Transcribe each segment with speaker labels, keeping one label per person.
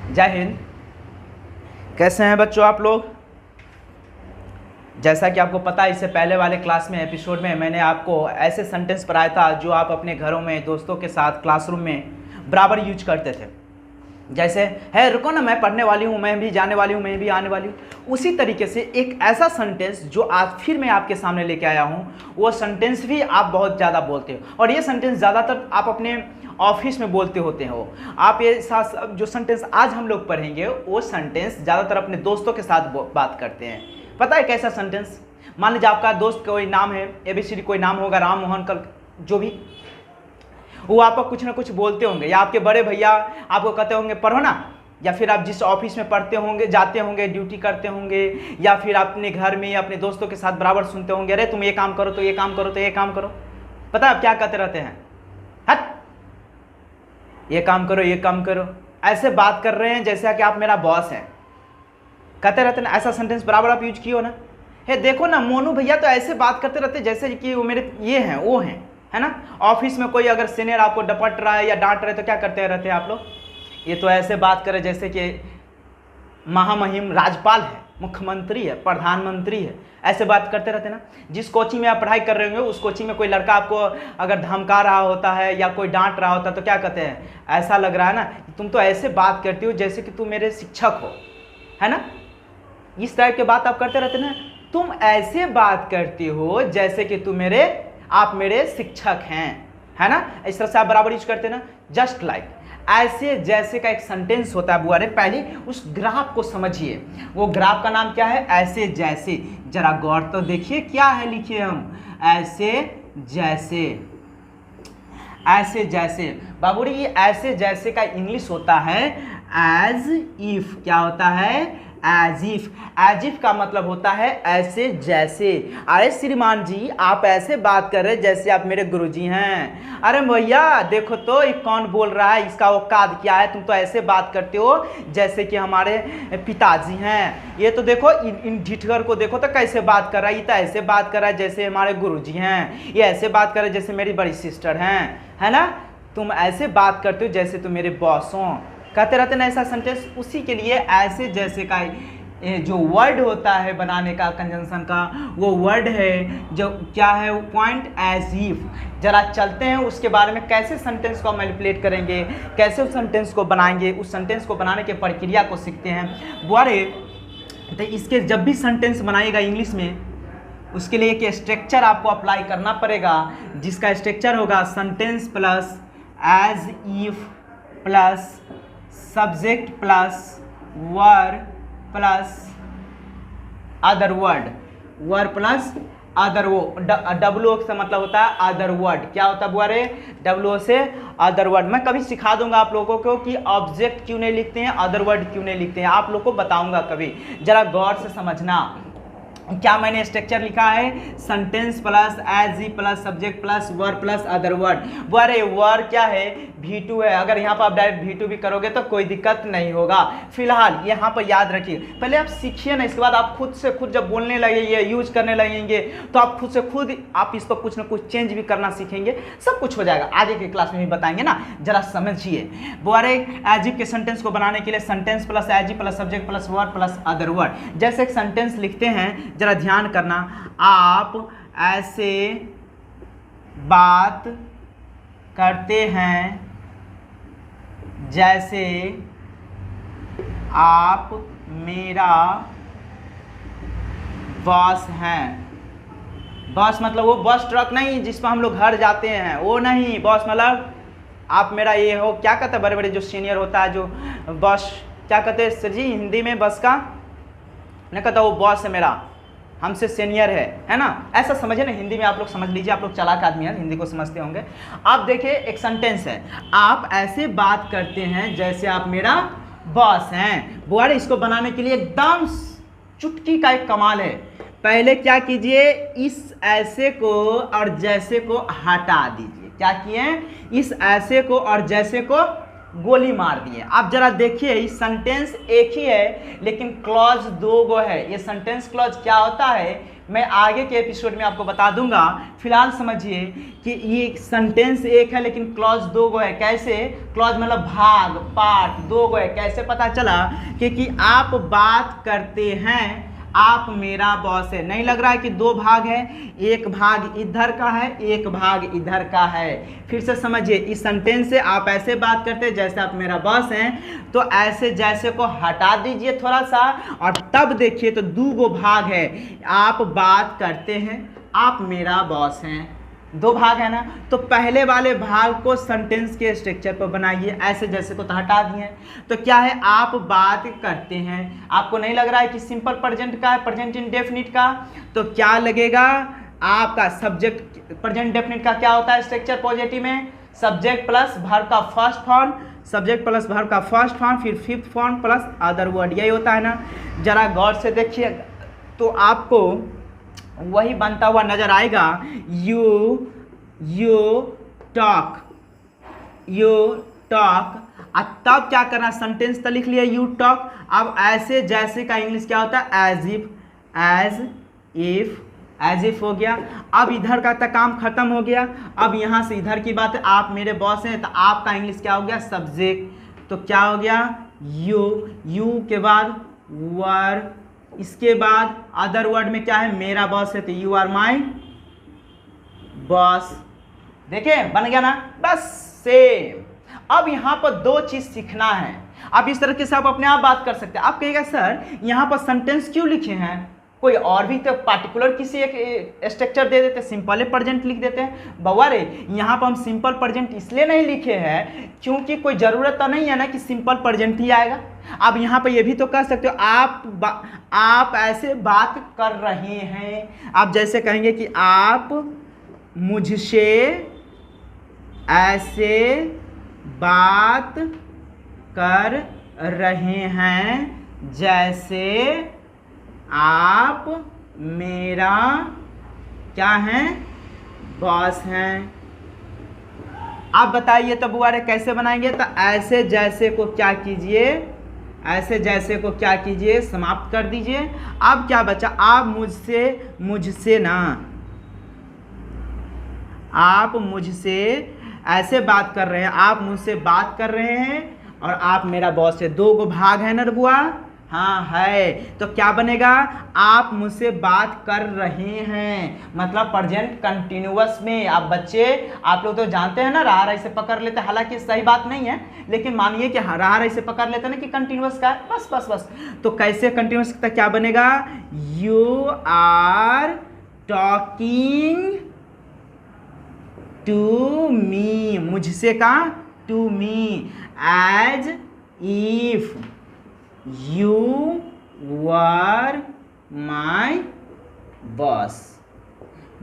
Speaker 1: जय हिंद। कैसे हैं बच्चों आप लोग? जैसा कि आपको पता है, इससे पहले वाले क्लास में एपिसोड में मैंने आपको ऐसे सेंटेंस पढ़ाया था जो आप अपने घरों में दोस्तों के साथ क्लासरूम में बराबर यूज करते थे। जैसे है रुको ना, मैं पढ़ने वाली हूँ, मैं भी जाने वाली हूँ, मैं भी आने वाली हूँ। उसी तरीके से एक ऐसा सेंटेंस जो आज फिर मैं आपके सामने लेके आया हूँ, वो सेंटेंस भी आप बहुत ज़्यादा बोलते हो और ये सेंटेंस ज़्यादातर आप अपने ऑफिस में बोलते होते हो। आप ये साथ जो सेंटेंस आज हम लोग पढ़ेंगे वो सेंटेंस ज़्यादातर अपने दोस्तों के साथ बात करते हैं। पता है कैसा सेंटेंस? मान लीजिए आपका दोस्त कोई नाम है, ABCD कोई नाम होगा, राम मोहन कल जो भी, वो आपको कुछ ना कुछ बोलते होंगे, या आपके बड़े भैया आपको कहते होंगे पढ़ो ना, या फिर आप जिस ऑफिस में पढ़ते होंगे, जाते होंगे, ड्यूटी करते होंगे, या फिर अपने घर में अपने दोस्तों के साथ बराबर सुनते होंगे, अरे तुम ये काम करो तो ये काम करो तो ये काम करो। पता है आप क्या कहते रहते हैं? हट, ये काम करो ये काम करो। ऐसे बात कर रहे हैं जैसे कि आप मेरा बॉस हैं, कहते रहते ना। ऐसा सेंटेंस बराबर आप यूज किए ना। हे देखो ना, मोनू भैया तो ऐसे बात करते रहते जैसे कि वो मेरे ये हैं वो हैं, है ना। ऑफिस में कोई अगर सीनियर आपको डपट रहा है या डांट रहे तो क्या करते रहते हैं आप लोग? ये तो ऐसे बात करे जैसे कि महामहिम राज्यपाल है, मुख्यमंत्री है, प्रधानमंत्री है, ऐसे बात करते रहते ना। जिस कोचिंग में आप पढ़ाई कर रहे होंगे उस कोचिंग में कोई लड़का आपको अगर धमका रहा होता है या कोई डांट रहा होता है तो क्या कहते हैं? ऐसा लग रहा है ना, तुम तो ऐसे बात करती हो जैसे कि तुम मेरे शिक्षक हो, है ना। इस टाइप के बात आप करते रहते ना। तुम ऐसे बात करती हो जैसे कि आप मेरे शिक्षक हैं, है ना। इस तरह से आप बराबर यूज करते ना। जस्ट लाइक, ऐसे जैसे का एक सेंटेंस होता है बुआरे। पहले उस ग्राफ को समझिए, वो ग्राफ का नाम क्या है? ऐसे जैसे। जरा गौर तो देखिए क्या है लिखे हम, ऐसे जैसे। ऐसे जैसे बाबूरी, ये ऐसे जैसे का इंग्लिश होता है एज इफ। क्या होता है? As if. एज इफ का मतलब होता है ऐसे जैसे। अरे श्रीमान जी, आप ऐसे बात कर रहे जैसे आप मेरे गुरुजी हैं। अरे भैया देखो तो ये कौन बोल रहा है, इसका औकात क्या है? तुम तो ऐसे बात करते हो जैसे कि हमारे पिताजी हैं। ये तो देखो इन ढिठगर को देखो तो कैसे बात कर रहा है, ये तो ऐसे बात कर रहा है जैसे हमारे गुरुजी हैं, ये ऐसे बात कर रहे जैसे मेरी बड़ी सिस्टर हैं, है ना। तुम ऐसे बात करते हो जैसे तुम मेरे बॉस हो। कहते रहते ना ऐसा सेंटेंस। उसी के लिए ऐसे जैसे का जो वर्ड होता है बनाने का, कंजंक्शन का, वो वर्ड है जो क्या है? वो पॉइंट एज इफ। जरा चलते हैं उसके बारे में, कैसे सेंटेंस को मैनिपुलेट करेंगे, कैसे उस सेंटेंस को बनाएंगे, उस सेंटेंस को बनाने के प्रक्रिया को सीखते हैं बुआरे। तो इसके जब भी सेंटेंस बनाइएगा इंग्लिश में, उसके लिए एक स्ट्रक्चर आपको अप्लाई करना पड़ेगा, जिसका स्ट्रक्चर होगा sentence plus as if plus subject plus verb plus other word. Word plus other, वो डब्ल्यू से मतलब होता है अदर वर्ड। क्या होता है बुआरे? डब्ल्यू से अदर वर्ड। मैं कभी सिखा दूंगा आप लोगों को कि ऑब्जेक्ट क्यों नहीं लिखते हैं, अदर वर्ड क्यों नहीं लिखते हैं, आप लोग को बताऊंगा कभी। जरा गौर से समझना। क्या मैंने स्ट्रक्चर लिखा है? Sentence plus as if plus subject plus verb plus other word. अरे वर्ब क्या है? V2 है। अगर यहाँ पर आप डायरेक्ट V2 भी करोगे तो कोई दिक्कत नहीं होगा। फिलहाल यहाँ पर याद रखिए, पहले आप सीखिए ना, इसके बाद आप खुद से खुद जब बोलने लगेंगे, यूज करने लगेंगे, तो आप खुद से खुद आप इस पर कुछ ना कुछ चेंज भी करना सीखेंगे, सब कुछ हो जाएगा। आगे के क्लास में भी बताएंगे ना। जरा समझिए बुआरे, एज इफ के सेंटेंस को बनाने के लिए sentence plus as if plus subject plus verb plus other word. जैसे एक सेंटेंस लिखते हैं, जरा ध्यान करना। आप ऐसे बात करते हैं जैसे आप मेरा बॉस हैं। बॉस मतलब वो बस ट्रक नहीं जिस पर हम लोग घर जाते हैं, वो नहीं। बॉस मतलब आप मेरा ये हो, क्या कहते हैं बड़े बड़े जो सीनियर होता है, जो बॉस, क्या कहते हैं सर जी हिंदी में? बस का नहीं कहता, वो बॉस है मेरा, हमसे सीनियर है ना। ऐसा समझे ना, हिंदी में आप लोग समझ लीजिए, आप लोग चालाक आदमी हैं, हिंदी को समझते होंगे। आप देखिए एक सेंटेंस है, आप ऐसे बात करते हैं जैसे आप मेरा बॉस हैं। बुआरे, इसको बनाने के लिए एकदम चुटकी का एक कमाल है। पहले क्या कीजिए, इस ऐसे को और जैसे को हटा दीजिए। क्या किए? इस ऐसे को और जैसे को गोली मार दिए। आप जरा देखिए, सेंटेंस एक ही है लेकिन क्लॉज दो गो है। ये सेंटेंस क्लॉज क्या होता है? मैं आगे के एपिसोड में आपको बता दूंगा। फिलहाल समझिए कि ये सेंटेंस एक है लेकिन क्लॉज दो गो है। कैसे? क्लॉज मतलब भाग, पार्ट, दो गो है। कैसे पता चला? क्योंकि आप बात करते हैं, आप मेरा बॉस है। नहीं लग रहा है कि दो भाग है, एक भाग इधर का है, एक भाग इधर का है। फिर से समझिए, इस सेंटेंस से आप ऐसे बात करते हैं जैसे आप मेरा बॉस हैं, तो ऐसे जैसे को हटा दीजिए थोड़ा सा, और तब देखिए तो दो गो भाग है। आप बात करते हैं, आप मेरा बॉस हैं, दो भाग है ना। तो पहले वाले भाग को सेंटेंस के स्ट्रक्चर पर बनाइए, ऐसे जैसे को तो हटा दिए। तो क्या है? आप बात करते हैं। आपको नहीं लग रहा है कि सिंपल प्रेजेंट का है, प्रेजेंट इंडेफिनिट का? तो क्या लगेगा? आपका सब्जेक्ट प्रेजेंट डेफिनिट का क्या होता है स्ट्रक्चर पॉजिटिव में? सब्जेक्ट प्लस वर्ब का first form, subject plus verb का फर्स्ट फॉर्म, फिर fifth form plus other word, यही होता है ना। जरा गौर से देखिए तो आपको वही बनता हुआ नजर आएगा। यू टॉक, अब तब क्या करना? सेंटेंस तो लिख लिया यू टॉक। अब ऐसे जैसे का इंग्लिश क्या होता है? एज इफ हो गया। अब इधर का तक काम खत्म हो गया। अब यहाँ से इधर की बात है, आप मेरे बॉस हैं, तो आपका इंग्लिश क्या हो गया? सब्जेक्ट। तो क्या हो गया? यू के बाद वर, इसके बाद अदर वर्ड में क्या है? मेरा बॉस है, तो यू आर माई बॉस। देखिए बन गया ना, बस सेम। अब यहाँ पर दो चीज सीखना है। अब इस तरह से आप अपने आप बात कर सकते हैं। आप कहिएगा सर यहाँ पर सेंटेंस क्यों लिखे हैं? कोई और भी तो पार्टिकुलर किसी एक स्ट्रक्चर दे देते, सिंपल प्रेजेंट लिख देते हैं। बउआ रे, यहाँ पर हम सिंपल प्रेजेंट इसलिए नहीं लिखे हैं क्योंकि कोई ज़रूरत तो नहीं है ना कि सिंपल प्रेजेंट ही आएगा। अब यहाँ पर ये भी तो कर सकते हो, आप ऐसे बात कर रहे हैं। आप जैसे कहेंगे कि आप मुझसे ऐसे बात कर रहे हैं जैसे आप मेरा क्या हैं? बॉस हैं। आप बताइए तो बुआ रे कैसे बनाएंगे? तो ऐसे जैसे को क्या कीजिए? ऐसे जैसे को क्या कीजिए? समाप्त कर दीजिए। अब क्या बचा? आप मुझसे ना, आप मुझसे ऐसे बात कर रहे हैं, आप मुझसे बात कर रहे हैं और आप मेरा बॉस है। दो गो भाग है ना बुआ? हाँ है। तो क्या बनेगा? आप मुझसे बात कर रहे हैं, मतलब प्रेजेंट कंटिन्यूअस में। आप बच्चे, आप लोग तो जानते हैं ना, रहा रही से पकड़ लेते हैं। हालांकि सही बात नहीं है, लेकिन मानिए कि रहा रही से पकड़ लेते हैं ना कि कंटिन्यूअस का है। बस बस बस। तो कैसे कंटिन्यूअस का क्या बनेगा? You are talking to me, मुझसे का to me, as if you were my boss.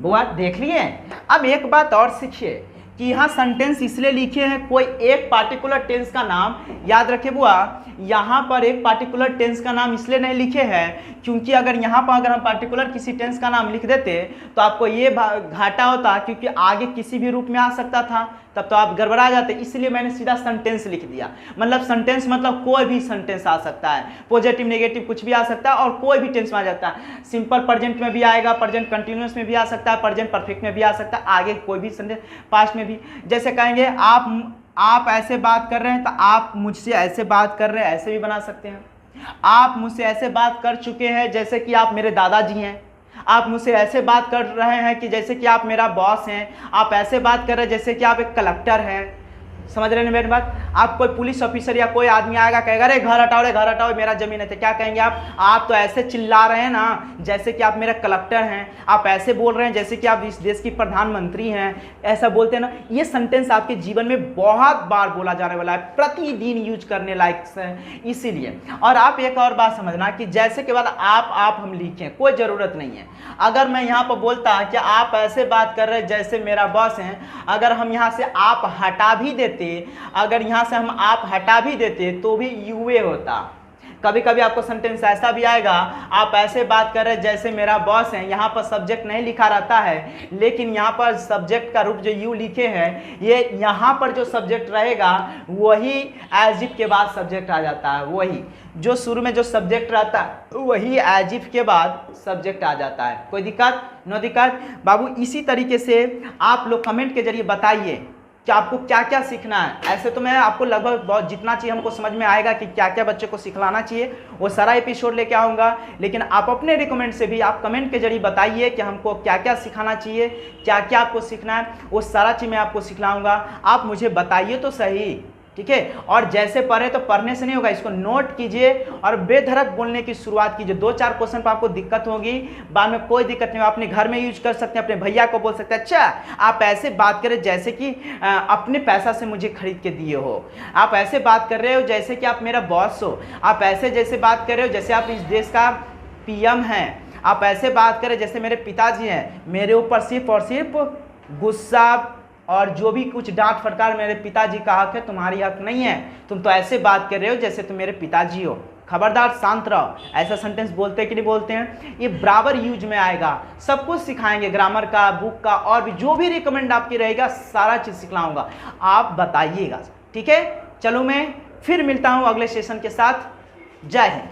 Speaker 1: बुआ देख लिए? अब एक बात और सीखिए कि यहाँ सेंटेंस इसलिए लिखे हैं, कोई एक पार्टिकुलर टेंस का नाम याद रखे बुआ। यहाँ पर एक पार्टिकुलर टेंस का नाम इसलिए नहीं लिखे हैं क्योंकि अगर यहाँ पर अगर हम पार्टिकुलर किसी टेंस का नाम लिख देते तो आपको ये घाटा होता, क्योंकि आगे किसी भी रूप में आ सकता था, तब तो आप गड़बड़ा जाते। इसलिए मैंने सीधा सेंटेंस लिख दिया। मतलब सेंटेंस मतलब कोई भी सेंटेंस आ सकता है, पॉजिटिव नेगेटिव कुछ भी आ सकता है, और कोई भी टेंस में आ जाता है। सिंपल प्रेजेंट में भी आएगा, प्रेजेंट कंटिन्यूअस में भी आ सकता है, प्रेजेंट परफेक्ट में भी आ सकता है, आगे कोई भी सेंटेंस पास्ट में भी। जैसे कहेंगे आप ऐसे बात कर रहे हैं, तो आप मुझसे ऐसे बात कर रहे हैं, ऐसे भी बना सकते हैं। आप मुझसे ऐसे बात कर चुके हैं जैसे कि आप मेरे दादाजी हैं। आप मुझसे ऐसे बात कर रहे हैं कि जैसे कि आप मेरा बॉस हैं। आप ऐसे बात कर रहे हैं जैसे कि आप एक कलेक्टर हैं। समझ रहे हैं मेरी बात? आप कोई पुलिस ऑफिसर या कोई आदमी आएगा, कहेगा अरे घर हटाओ रे, घर हटाओ, मेरा जमीन है। तो क्या कहेंगे आप तो ऐसे चिल्ला रहे हैं ना जैसे कि आप मेरा कलेक्टर हैं। आप ऐसे बोल रहे हैं जैसे कि आप इस देश की प्रधानमंत्री हैं। ऐसा बोलते हैं ना। ये सेंटेंस आपके जीवन में बहुत बार बोला जाने वाला है, प्रतिदिन यूज करने लायक है, इसीलिए। और आप एक और बात समझना कि जैसे के बाद आप हम लिखें, कोई ज़रूरत नहीं है। अगर मैं यहाँ पर बोलता कि आप ऐसे बात कर रहे हैं जैसे मेरा बॉस हैं, अगर हम यहाँ से आप हटा भी देते, अगर यहाँ से हम आप हटा भी देते तो भी यूए होता। कभी कभी आपको सेंटेंस ऐसा भी आएगा, आप ऐसे बात कर रहे हैं जैसे मेरा बॉस है। यहाँ पर सब्जेक्ट नहीं लिखा रहता है, लेकिन यहाँ पर सब्जेक्ट का रूप जो यू लिखे हैं, ये यहाँ पर जो सब्जेक्ट रहेगा वही एज इफ के बाद सब्जेक्ट आ जाता है। वही जो शुरू में जो सब्जेक्ट रहता है वही एज इफ के बाद सब्जेक्ट आ जाता है। कोई दिक्कत? नो दिक्कत बाबू। इसी तरीके से आप लोग कमेंट के जरिए बताइए कि आपको क्या क्या सीखना है। ऐसे तो मैं आपको लगभग बहुत जितना चाहिए हमको समझ में आएगा कि क्या क्या बच्चे को सिखलाना चाहिए, वो सारा एपिसोड लेके आऊँगा। लेकिन आप अपने रिकमेंड से भी आप कमेंट के जरिए बताइए कि हमको क्या क्या सिखाना चाहिए, क्या क्या आपको सीखना है, वो सारा चीज़ मैं आपको सिखलाऊँगा। आप मुझे बताइए तो सही, ठीक है। और जैसे पढ़े तो पढ़ने से नहीं होगा, इसको नोट कीजिए और बेधड़क बोलने की शुरुआत कीजिए। 2-4 क्वेश्चन पर आपको दिक्कत होगी, बाद में कोई दिक्कत नहीं, आप अपने घर में यूज कर सकते हैं, अपने भैया को बोल सकते हैं अच्छा आप ऐसे बात करें जैसे कि अपने पैसा से मुझे खरीद के दिए हो, आप ऐसे बात कर रहे हो जैसे कि आप मेरा बॉस हो, आप ऐसे जैसे बात कर रहे हो जैसे आप इस देश का PM हैं, आप ऐसे बात करें जैसे मेरे पिताजी हैं, मेरे ऊपर सिर्फ और सिर्फ गुस्सा और जो भी कुछ डांट फटकार मेरे पिताजी का हक है, तुम्हारी हक नहीं है, तुम तो ऐसे बात कर रहे हो जैसे तुम मेरे पिताजी हो, खबरदार शांत रहो। ऐसा सेंटेंस बोलते हैं कि नहीं बोलते हैं? ये बराबर यूज में आएगा। सब कुछ सिखाएंगे, ग्रामर का, बुक का, और भी जो भी रिकमेंड आपकी रहेगा सारा चीज़ सिखलाऊंगा, आप बताइएगा, ठीक है। चलो मैं फिर मिलता हूँ अगले सेशन के साथ। जय हिंद।